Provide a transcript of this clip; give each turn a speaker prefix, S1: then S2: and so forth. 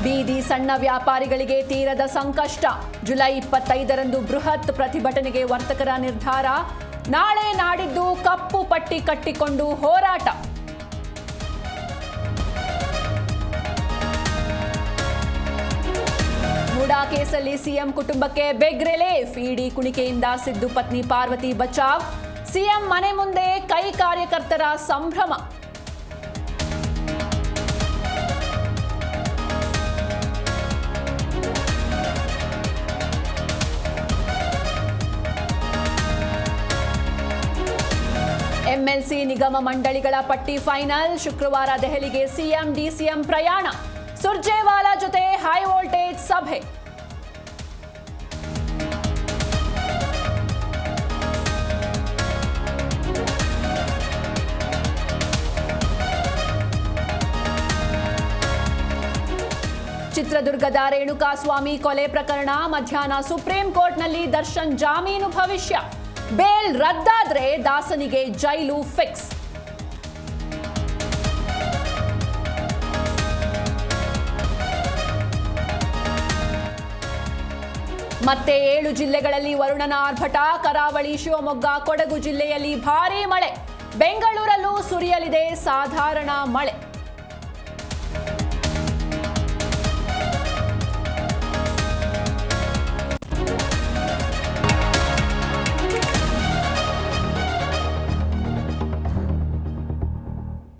S1: ಬೀದಿ ಸಣ್ಣ ವ್ಯಾಪಾರಿಗಳಿಗೆ ತೀರದ ಸಂಕಷ್ಟ. ಜುಲೈ 25ರಂದು ಬೃಹತ್ ಪ್ರತಿಭಟನೆಗೆ ವರ್ತಕರ ನಿರ್ಧಾರ. ನಾಳೆ ನಾಡಿದ್ದು ಕಪ್ಪು ಪಟ್ಟಿ ಕಟ್ಟಿಕೊಂಡು ಹೋರಾಟ. ಮೂಡಾ ಕೇಸಲ್ಲಿ ಸಿಎಂ ಕುಟುಂಬಕ್ಕೆ ಬಿಗ್ ರಿಲೀಫ್. ಇಡಿ ಕುಣಿಕೆಯಿಂದ ಸಿದ್ದು ಪತ್ನಿ ಪಾರ್ವತಿ ಬಚಾವ್. ಸಿಎಂ ಮನೆ ಮುಂದೆ ಕೈ ಕಾರ್ಯಕರ್ತರ ಸಂಭ್ರಮ. ಎಂಎಲ್ಸಿ ನಿಗಮ ಮಂಡಳಿಗಳ ಪಟ್ಟಿ ಫೈನಲ್. ಶುಕ್ರವಾರ ದೆಹಲಿಗೆ ಸಿಎಂ ಡಿಸಿಎಂ ಪ್ರಯಾಣ. ಸುರ್ಜೇವಾಲಾ ಜೊತೆ ಹೈ ವೋಲ್ಟೇಜ್ ಸಭೆ. ಚಿತ್ರದುರ್ಗದ ರೇಣುಕಾಸ್ವಾಮಿ ಕೊಲೆ ಪ್ರಕರಣ. ಮಧ್ಯಾಹ್ನ ಸುಪ್ರೀಂ ಕೋರ್ಟ್ನಲ್ಲಿ ದರ್ಶನ್ ಜಾಮೀನು ಭವಿಷ್ಯ. ಬೇಲ್ ರದ್ದಾದ್ರೆ ದಾಸನಿಗೆ ಜೈಲು ಫಿಕ್ಸ್. ಮತ್ತೆ 7 ಜಿಲ್ಲೆಗಳಲ್ಲಿ ವರುಣನ ಆರ್ಭಟ. ಕರಾವಳಿ, ಶಿವಮೊಗ್ಗ, ಕೊಡಗು ಜಿಲ್ಲೆಯಲ್ಲಿ ಭಾರೀ ಮಳೆ. ಬೆಂಗಳೂರಲ್ಲೂ ಸುರಿಯಲಿದೆ ಸಾಧಾರಣ ಮಳೆ.